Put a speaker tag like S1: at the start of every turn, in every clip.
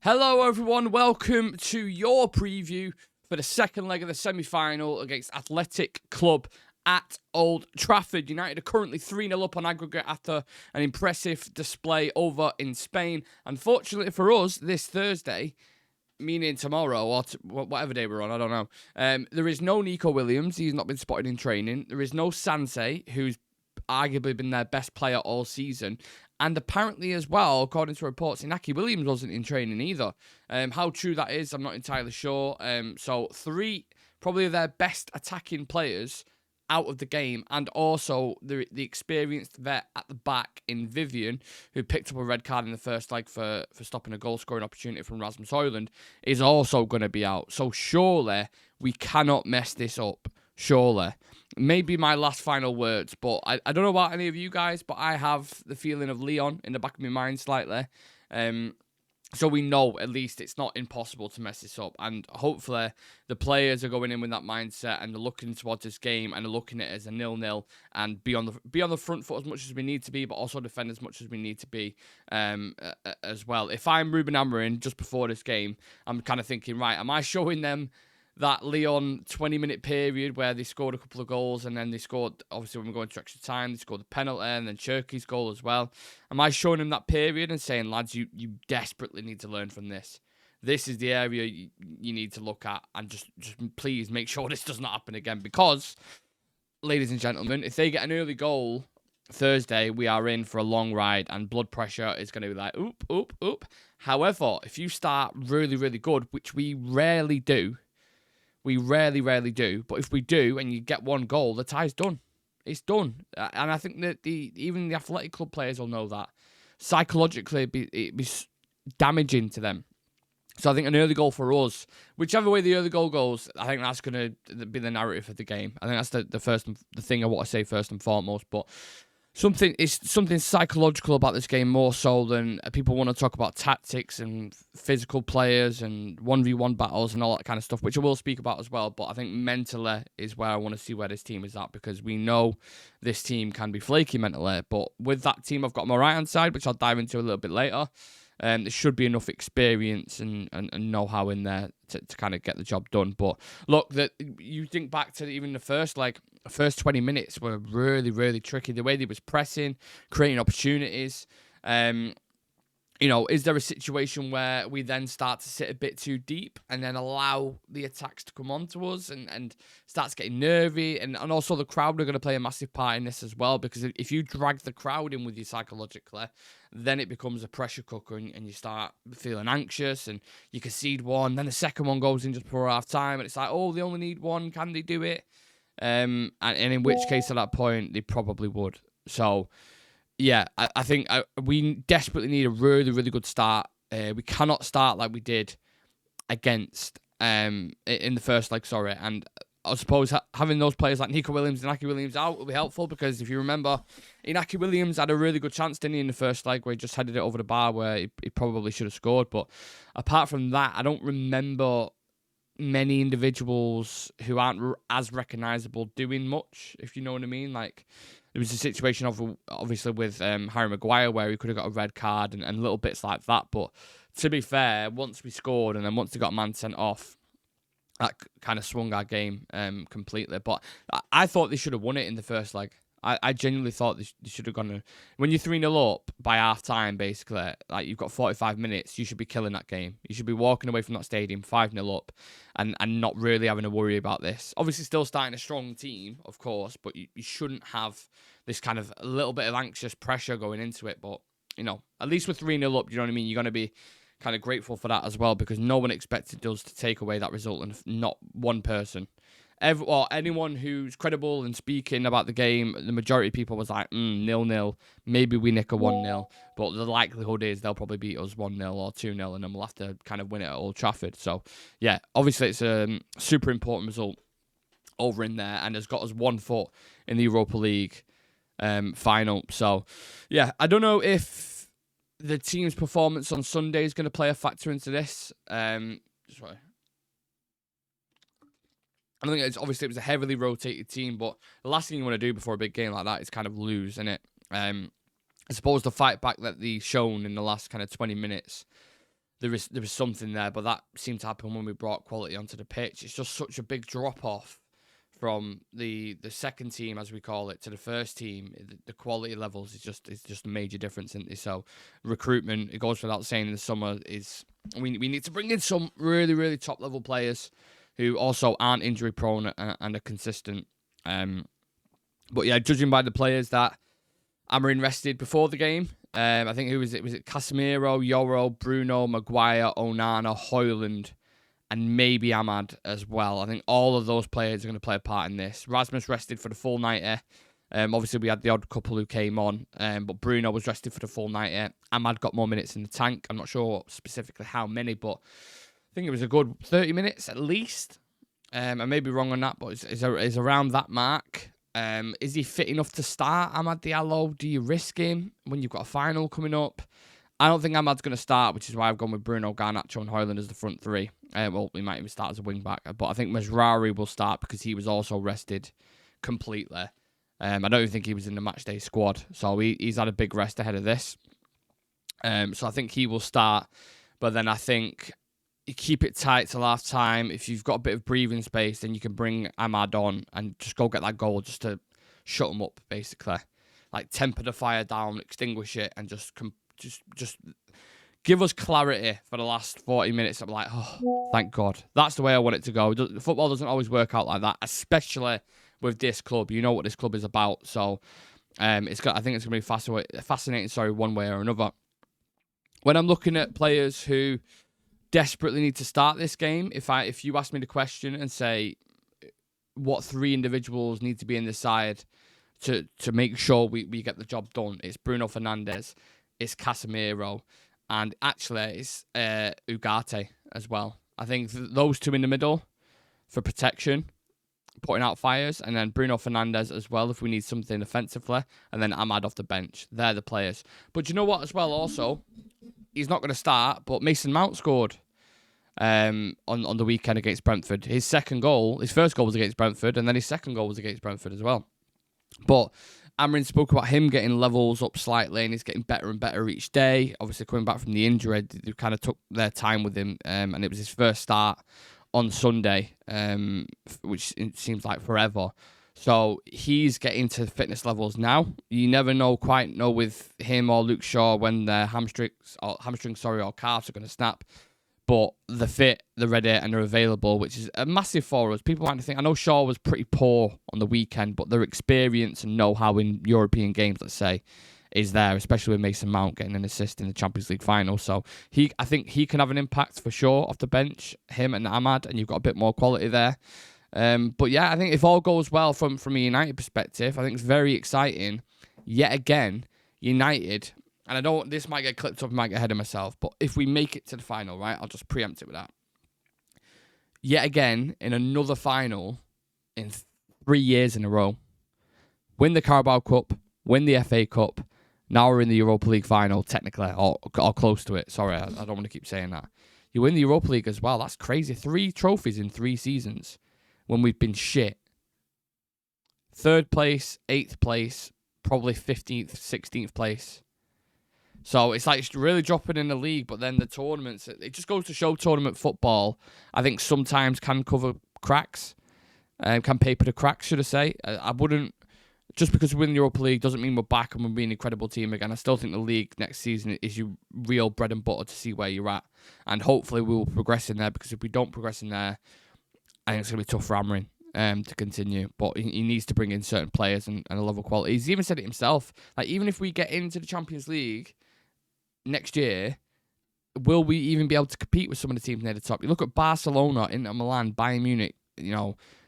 S1: Hello everyone, welcome to your preview for the second leg of the semi-final against Athletic Club at Old Trafford. United are currently 3-0 up on aggregate after an impressive display over in Spain. Unfortunately for us, this Thursday, meaning tomorrow or whatever day we're on, I don't know, there is no Nico Williams. He's not been spotted in training. There is no Sanse, who's arguably been their best player all season. And apparently as well, according to reports, Inaki Williams wasn't in training either. How true that is, I'm not entirely sure. So three, probably of their best attacking players out of the game, and also the experienced vet at the back in Vivian, who picked up a red card in the first leg for stopping a goal-scoring opportunity from Rasmus Højlund, is also going to be out. So surely we cannot mess this up. Surely. Maybe my last final words, but I don't know about any of you guys, but I have the feeling of Leon in the back of my mind slightly. So we know at least it's not impossible to mess this up, and hopefully the players are going in with that mindset and they're looking towards this game and they're looking at it as a 0-0 and be on the front foot as much as we need to be, but also defend as much as we need to be as well. If I'm Ruben Amorim just before this game, I'm kind of thinking, right, am I showing them that Lyon 20-minute period where they scored a couple of goals and then they scored, obviously when we go into extra time, they scored the penalty and then Cherky's goal as well. Am I showing them that period and saying, lads, you desperately need to learn from this? This is the area you need to look at, and just please make sure this does not happen again, because, ladies and gentlemen, if they get an early goal Thursday, we are in for a long ride and blood pressure is going to be like, oop, oop, oop. However, if you start really, really good, which we rarely do, rarely do. But if we do, and you get one goal, the tie's done. It's done. And I think that even the Athletic Club players will know that. Psychologically, it'd be damaging to them. So I think an early goal for us, whichever way the early goal goes, I think that's going to be the narrative of the game. I think that's the thing I want to say first and foremost. But something psychological about this game more so than people want to talk about tactics and physical players and 1v1 battles and all that kind of stuff, which I will speak about as well. But I think mentally is where I want to see where this team is at, because we know this team can be flaky mentally. But with that team I've got on my right-hand side, which I'll dive into a little bit later, there should be enough experience and know-how in there to kind of get the job done. But look, you think back to even the first 20 minutes were really, really tricky. The way they was pressing, creating opportunities. Is there a situation where we then start to sit a bit too deep and then allow the attacks to come on to us and starts getting nervy? And also the crowd are going to play a massive part in this as well, because if you drag the crowd in with you psychologically, then it becomes a pressure cooker and you start feeling anxious and you concede one, then the second one goes in just before half time and it's like, oh, they only need one, can they do it? And in which case at that point they probably would. So yeah, I think we desperately need a really, really good start. We cannot start like we did against in the first leg, and I suppose having those players like Nico Williams and Inaki Williams out will be helpful, because if you remember, Inaki Williams had a really good chance, didn't he, in the first leg where he just headed it over the bar where he probably should have scored. But apart from that, I don't remember many individuals who aren't as recognisable doing much, if you know what I mean. Like, there was a situation obviously with Harry Maguire where he could have got a red card and little bits like that. But to be fair, once we scored and then once they got a man sent off, that kind of swung our game completely. But I thought they should have won it in the first leg. I genuinely thought they should have gone. When you're 3-0 up by half time, basically, like you've got 45 minutes, you should be killing that game. You should be walking away from that stadium 5-0 up and not really having to worry about this. Obviously, still starting a strong team, of course, but you shouldn't have this kind of a little bit of anxious pressure going into it. But, at least with 3-0 up, you know what I mean? You're going to be kind of grateful for that as well, because no one expected us to take away that result, and not one person. Anyone who's credible and speaking about the game, the majority of people was like, 0-0, maybe we nick a 1-0, but the likelihood is they'll probably beat us 1-0 or 2-0, and then we'll have to kind of win it at Old Trafford. So, yeah, obviously it's a super important result over in there, and has got us 1 foot in the Europa League final. So, yeah, I don't know if the team's performance on Sunday is going to play a factor into this. I think it was a heavily rotated team, but the last thing you want to do before a big game like that is kind of lose, innit? I suppose the fight back that they've shown in the last kind of 20 minutes there is something there, but that seemed to happen when we brought quality onto the pitch. It's just such a big drop off from the second team, as we call it, to the first team. The quality levels is just a major difference, isn't it? So recruitment, it goes without saying, in the summer is we need to bring in some really, really top level players who also aren't injury prone and are consistent. But yeah, judging by the players that Amorim rested before the game, I think who was it? Was it Casemiro, Yoro, Bruno, Maguire, Onana, Højlund, and maybe Ahmad as well. I think all of those players are going to play a part in this. Rasmus rested for the full 90. Obviously, we had the odd couple who came on, but Bruno was rested for the full 90. Ahmad got more minutes in the tank. I'm not sure specifically how many, but I think it was a good 30 minutes at least. I may be wrong on that, but it's around that mark. Is he fit enough to start Amad Diallo? Do you risk him when you've got a final coming up? I don't think Amad's going to start, which is why I've gone with Bruno, Garnacho and Højlund as the front three. Well, he might even start as a wing-back, but I think Mazraoui will start because he was also rested completely. I don't even think he was in the matchday squad, so he's had a big rest ahead of this. So I think he will start, but then I think you keep it tight till half time. If you've got a bit of breathing space, then you can bring Ahmad on and just go get that goal just to shut him up, basically. Like temper the fire down, extinguish it, and just give us clarity for the last 40 minutes. I'm like, oh, thank God. That's the way I want it to go. Football doesn't always work out like that, especially with this club. You know what this club is about. So I think it's going to be fascinating, one way or another. When I'm looking at players who desperately need to start this game, if you ask me the question and say what three individuals need to be in the side to make sure we get the job done, it's Bruno Fernandes, it's Casemiro, and actually it's Ugarte as well. I think those two in the middle for protection, putting out fires, and then Bruno Fernandes as well if we need something offensively, and then Ahmad off the bench. They're the players. But you know what as well also? He's not going to start, but Mason Mount scored on the weekend against Brentford. His first goal was against Brentford, and then his second goal was against Brentford as well. But Amorim spoke about him getting levels up slightly, and he's getting better and better each day. Obviously, coming back from the injury, they kind of took their time with him, and it was his first start on Sunday, which it seems like forever. So he's getting to fitness levels now. You never quite know with him or Luke Shaw when their hamstrings or calves are going to snap. But they're fit, they're ready, and they're available, which is a massive for us. People might think, I know Shaw was pretty poor on the weekend, but their experience and know-how in European games, let's say, is there, especially with Mason Mount getting an assist in the Champions League final. So I think he can have an impact for sure off the bench, him and Ahmad, and you've got a bit more quality there. But yeah, I think if all goes well from a United perspective, I think it's very exciting. Yet again, United, and this might get clipped up, I might get ahead of myself, but if we make it to the final, right, I'll just preempt it with that. Yet again, in another final, in 3 years in a row, win the Carabao Cup, win the FA Cup, now we're in the Europa League final, technically, or close to it. Sorry, I don't want to keep saying that. You win the Europa League as well. That's crazy. 3 trophies in 3 seasons when we've been shit. 3rd place, 8th place, probably 15th, 16th place. So it's like really dropping in the league, but then the tournaments, it just goes to show tournament football, I think sometimes can cover cracks, can paper the cracks, should I say. I wouldn't, just because we win the Europa League doesn't mean we're back and we'll be an incredible team again. I still think the league next season is your real bread and butter to see where you're at. And hopefully we will progress in there, because if we don't progress in there, I think it's going to be tough for Amorim to continue. But he needs to bring in certain players and a level of quality. He's even said it himself. Like, even if we get into the Champions League next year, will we even be able to compete with some of the teams near the top? You look at Barcelona, Inter Milan, Bayern Munich,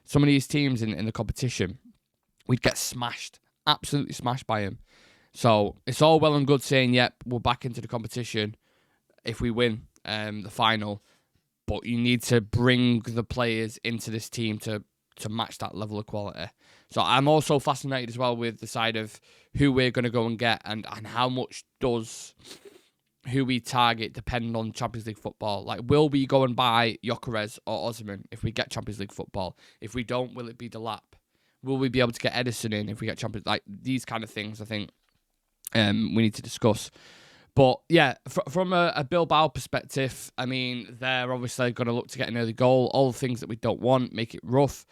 S1: some of these teams in the competition, we'd get smashed, absolutely smashed by them. So it's all well and good saying, yep, we're back into the competition if we win the final, but you need to bring the players into this team to match that level of quality. So I'm also fascinated as well with the side of who we're going to go and get, and how much does who we target depend on Champions League football. Like, will we go and buy Gyökeres or Osimhen if we get Champions League football? If we don't, will it be Delap? Will we be able to get Edison in if we get Champions? Like, these kind of things, I think we need to discuss. But yeah, from a Bilbao perspective, I mean, they're obviously going to look to get an early goal. All the things that we don't want, make it rough,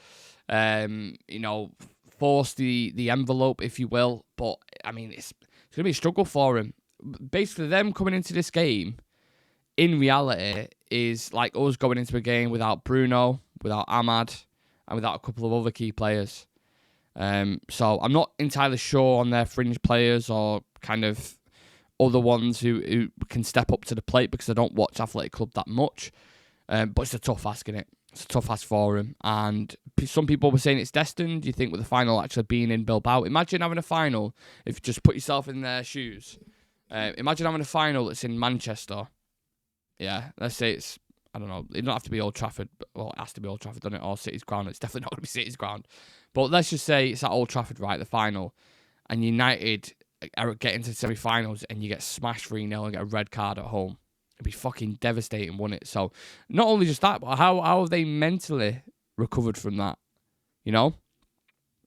S1: force the envelope, if you will. But I mean, it's going to be a struggle for them. Basically, them coming into this game, in reality, is like us going into a game without Bruno, without Ahmad, and without a couple of other key players. So I'm not entirely sure on their fringe players or kind of other ones who can step up to the plate, because I don't watch Athletic Club that much. But it's a tough ask, isn't it? It's a tough ask for him. And some people were saying it's destined. Do you think with the final actually being in Bilbao? Imagine having a final, if you just put yourself in their shoes. Imagine having a final that's in Manchester. Yeah, let's say it's, I don't know, it don't have to be Old Trafford. Well, it has to be Old Trafford, doesn't it? Or City's ground. It's definitely not going to be City's ground. But let's just say it's at Old Trafford, right, the final. And United get into the semi-finals and you get smashed 3-0 and get a red card at home. It'd be fucking devastating, wouldn't it? So, not only just that, but how have they mentally recovered from that? You know?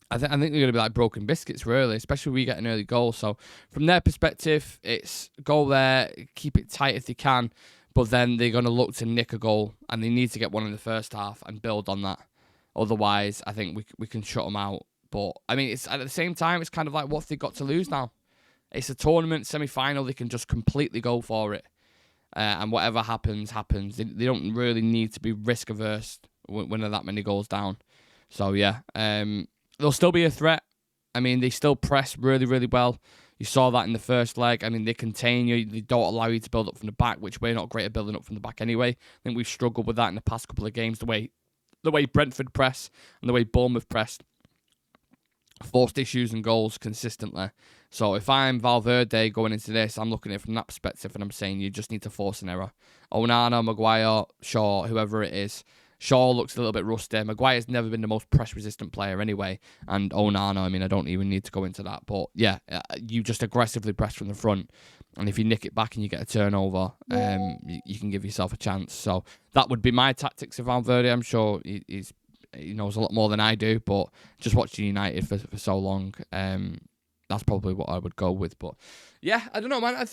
S1: I think they're going to be like broken biscuits, really, especially when we get an early goal. So, from their perspective, it's go there, keep it tight if they can, but then they're going to look to nick a goal, and they need to get one in the first half and build on that. Otherwise, I think we can shut them out. But, I mean, it's at the same time, it's kind of like, what have they got to lose now? It's a tournament, semi-final, they can just completely go for it. And whatever happens, happens. They don't really need to be risk-averse when they're that many goals down. So, yeah, they'll still be a threat. I mean, they still press really, really well. You saw that in the first leg. I mean, they contain you. They don't allow you to build up from the back, which we're not great at building up from the back anyway. I think we've struggled with that in the past couple of games, the way Brentford press and the way Bournemouth pressed. Forced issues and goals consistently. So if I'm Valverde going into this, I'm looking at it from that perspective, and I'm saying you just need to force an error. Onana, Maguire, Shaw, whoever it is. Shaw looks a little bit rusty. Maguire's never been the most press-resistant player anyway. And Onana, I mean, I don't even need to go into that. But yeah, you just aggressively press from the front. And if you nick it back and you get a turnover, you can give yourself a chance. So that would be my tactics of Valverde. I'm sure he knows a lot more than I do, but just watching United for so long, that's probably what I would go with. But yeah, I don't know, man.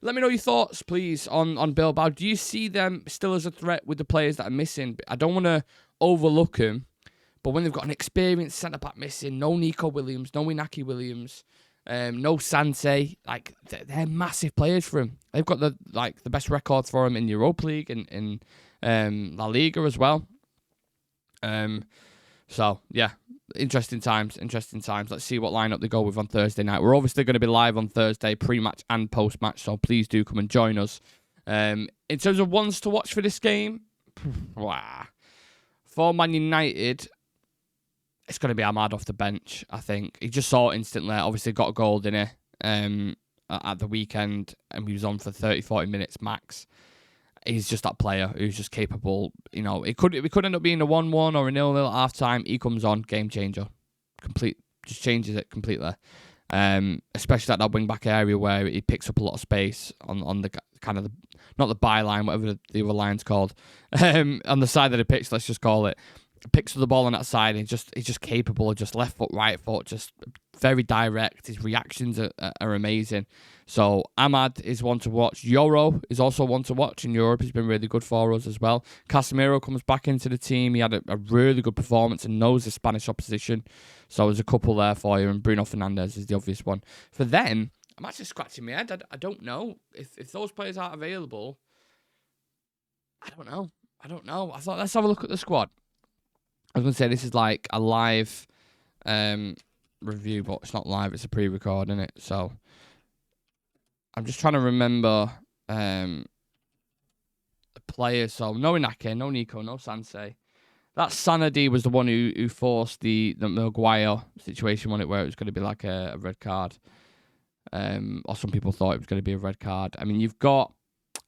S1: Let me know your thoughts, please, on Bilbao. Do you see them still as a threat with the players that are missing? I don't want to overlook them, but when they've got an experienced centre-back missing, no Nico Williams, no Inaki Williams, no Sanse, like, they're massive players for him. They've got the best records for him in Europa League and in La Liga as well. So, yeah, interesting times. Let's see what lineup they go with on Thursday night. We're obviously going to be live on Thursday, pre-match and post-match, so please do come and join us. In terms of ones to watch for this game, for Man United, it's going to be Ahmad off the bench, I think. He just saw it instantly. Obviously got a goal, didn't he, at the weekend, and he was on for 30, 40 minutes max. He's just that player who's just capable. You know, it could end up being a 1-1 or a 0-0 at half-time. He comes on, game changer. Just changes it completely. Especially that wing-back area where he picks up a lot of space on the kind of, not the byline, whatever the other line's called. On the side of the pitch, let's just call it. Picks up the ball on that side, and he's just capable of just left foot, right foot, just very direct. His reactions are amazing. So Ahmad is one to watch. Yoro is also one to watch in Europe. He's been really good for us as well. Casemiro comes back into the team. He had a really good performance and knows the Spanish opposition. So there's a couple there for you, and Bruno Fernandes is the obvious one. For them, I'm actually scratching my head. I don't know. If those players aren't available, I don't know. I thought, let's have a look at the squad. I was going to say this is like a live review, but it's not live. It's a pre-record, isn't it? So I'm just trying to remember the players. So no Inaki, no Nico, no Sanse. That Sanadi was the one who forced the Maguire situation, where it was going to be like a red card. Or some people thought it was going to be a red card. I mean, you've got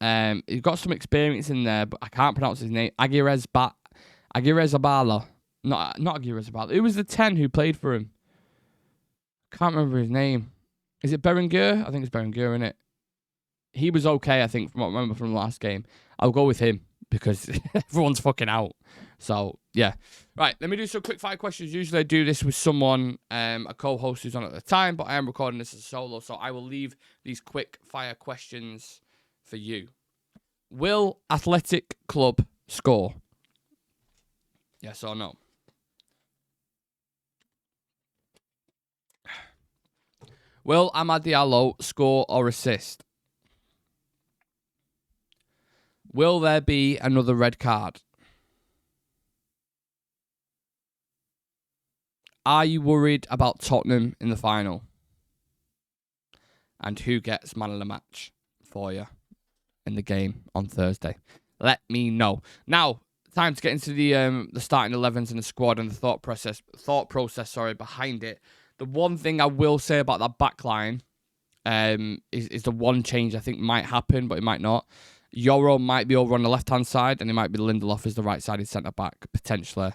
S1: some experience in there, but I can't pronounce his name. Aguirre Zabala. Not Aguirre Zabala. Who was the 10 who played for him? Can't remember his name. Is it Berenguer? I think it's Berenguer, isn't it? He was okay, I think, from what I remember from the last game. I'll go with him because everyone's fucking out. So Yeah. Right, let me do some quick fire questions. Usually I do this with someone, a co-host who's on at the time, but I am recording this as a solo, so I will leave these quick fire questions for you. Will Athletic Club score? Yes or no? Will Amad Diallo score or assist? Will there be another red card? Are you worried about Tottenham in the final? And who gets man of the match for you in the game on Thursday? Let me know. Now, time to get into the starting 11s and the squad and the thought process behind it. The one thing I will say about that back line is the one change I think might happen, but it might not. Euro might be over on the left-hand side, and it might be Lindelof as the right-sided centre-back, potentially.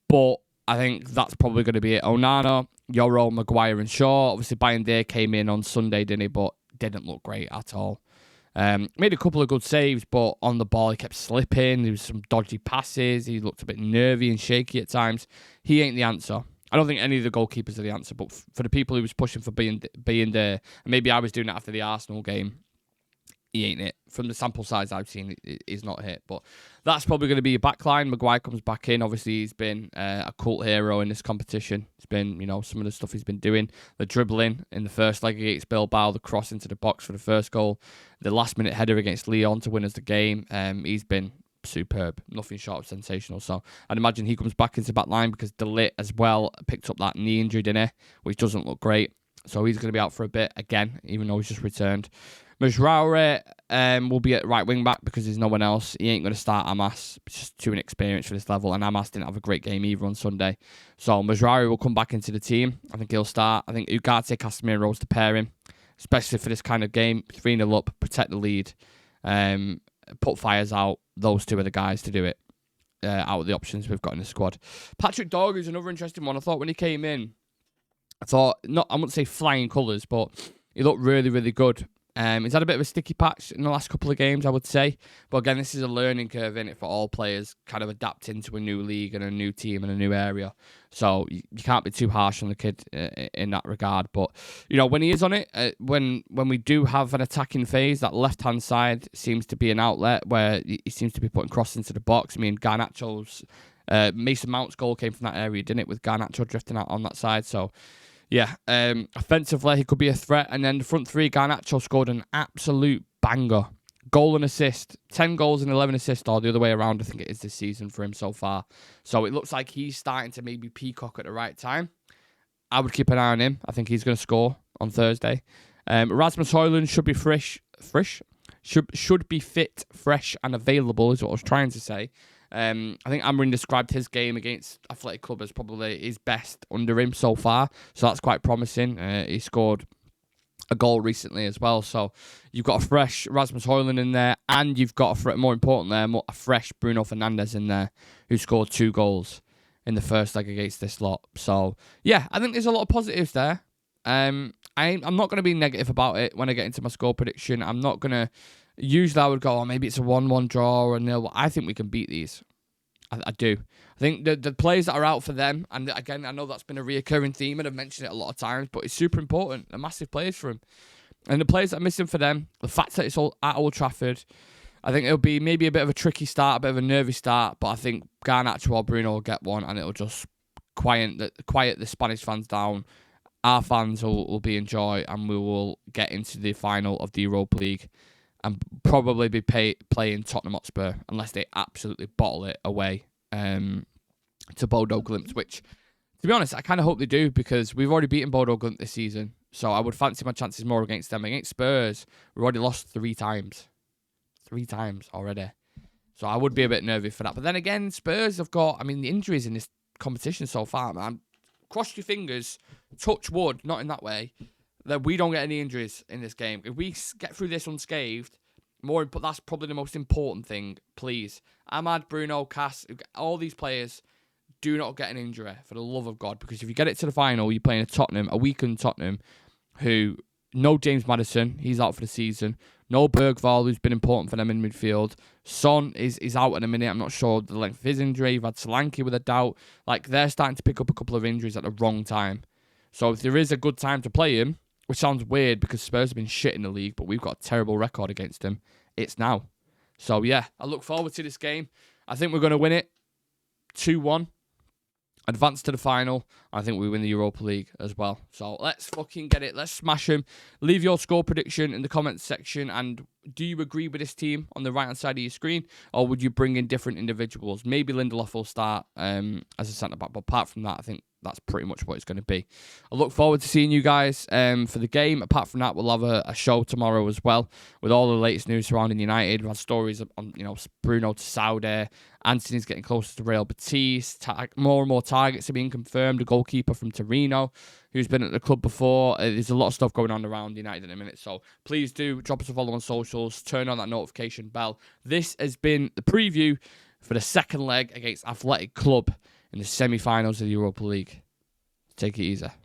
S1: But I think that's probably going to be it. Onana, Euro, Maguire and Shaw. Obviously, Bayern came in on Sunday, didn't he? But didn't look great at all. Made a couple of good saves, but on the ball, he kept slipping. There was some dodgy passes. He looked a bit nervy and shaky at times. He ain't the answer. I don't think any of the goalkeepers are the answer, but for the people who was pushing for being there, and maybe I was doing it after the Arsenal game, he ain't it. From the sample size I've seen, he's not hit. But that's probably going to be a backline. Maguire comes back in. Obviously, he's been a cult hero in this competition. It's been, some of the stuff he's been doing. The dribbling in the first leg against Bilbao, the cross into the box for the first goal, the last-minute header against Lyon to win us the game. He's been superb. Nothing short of sensational. So I'd imagine he comes back into back line because De Ligt as well picked up that knee injury, didn't he? Which doesn't look great. So he's going to be out for a bit again, even though he's just returned. Mazraoui will be at right wing back because there's no one else. He ain't going to start Amas. It's just too inexperienced for this level. And Amas didn't have a great game either on Sunday. So Mazraoui will come back into the team. I think he'll start. I think Ugarte, Casemiro's the pairing, especially for this kind of game. 3-0 up, protect the lead, put fires out. Those two are the guys to do it out of the options we've got in the squad. Patrick Dorgu is another interesting one. I thought when he came in, I wouldn't say flying colours, but he looked really, really good. He's had a bit of a sticky patch in the last couple of games, I would say. But again, this is a learning curve in it for all players, kind of adapting to a new league and a new team and a new area. So you can't be too harsh on the kid in that regard. But, when he is on it, when we do have an attacking phase, that left-hand side seems to be an outlet where he seems to be putting crosses into the box. I mean, Garnacho's, Mason Mount's goal came from that area, didn't it, with Garnacho drifting out on that side. So, yeah, offensively, he could be a threat. And then the front three, Garnacho scored an absolute banger. Goal and assist. 10 goals and 11 assists, or the other way around, I think it is this season for him so far. So it looks like he's starting to maybe peacock at the right time. I would keep an eye on him. I think he's going to score on Thursday. Rasmus Højlund should be should be fit, fresh, and available, is what I was trying to say. I think Amarin described his game against Athletic Club as probably his best under him so far. So that's quite promising. He scored a goal recently as well. So you've got a fresh Rasmus Højlund in there, and you've got more importantly, a fresh Bruno Fernandes in there, who scored 2 goals in the first leg against this lot. So yeah, I think there's a lot of positives there. I'm not going to be negative about it when I get into my score prediction. I'm not going to. Usually I would go, maybe it's a 1-1 draw or a 0. I think we can beat these. I do. I think the players that are out for them, and again, I know that's been a reoccurring theme and I've mentioned it a lot of times, but it's super important. They're massive players for him. And the players that are missing for them, the fact that it's all at Old Trafford, I think it'll be maybe a bit of a tricky start, a bit of a nervy start, but I think Garnacho or Bruno will get one and it'll just quiet the Spanish fans down. Our fans will be in joy and we will get into the final of the Europa League and probably be playing Tottenham Hotspur unless they absolutely bottle it away to Bodo Glimt, which, to be honest, I kind of hope they do because we've already beaten Bodo Glimt this season. So I would fancy my chances more against them. Against Spurs, we've already lost 3 times. 3 times already. So I would be a bit nervous for that. But then again, Spurs have got, the injuries in this competition so far, man. Cross your fingers, touch wood, not in that way, that we don't get any injuries in this game. If we get through this unscathed, that's probably the most important thing, please. Amad, Bruno, Cass, all these players do not get an injury, for the love of God, because if you get it to the final, you're playing a weakened Tottenham, who, no James Maddison, he's out for the season, No Bergvall, who's been important for them in midfield. Son is out in a minute. I'm not sure the length of his injury. You've had Solanke with a doubt. Like, they're starting to pick up a couple of injuries at the wrong time. So if there is a good time to play him, which sounds weird because Spurs have been shit in the league, but we've got a terrible record against him, it's now. So yeah, I look forward to this game. I think we're going to win it 2-1. Advance to the final. I think we win the Europa League as well. So let's fucking get it. Let's smash them. Leave your score prediction in the comments section. And do you agree with this team on the right-hand side of your screen? Or would you bring in different individuals? Maybe Lindelof will start as a centre-back. But apart from that, I think that's pretty much what it's going to be. I look forward to seeing you guys for the game. Apart from that, we'll have a show tomorrow as well with all the latest news surrounding United. We've had stories on, Bruno to Saudi. Anthony's getting closer to Real Betis. More and more targets are being confirmed. The goalkeeper from Torino, who's been at the club before. There's a lot of stuff going on around United in a minute. So please do drop us a follow on socials. Turn on that notification bell. This has been the preview for the second leg against Athletic Club in the semi-finals of the Europa League. Take it easy.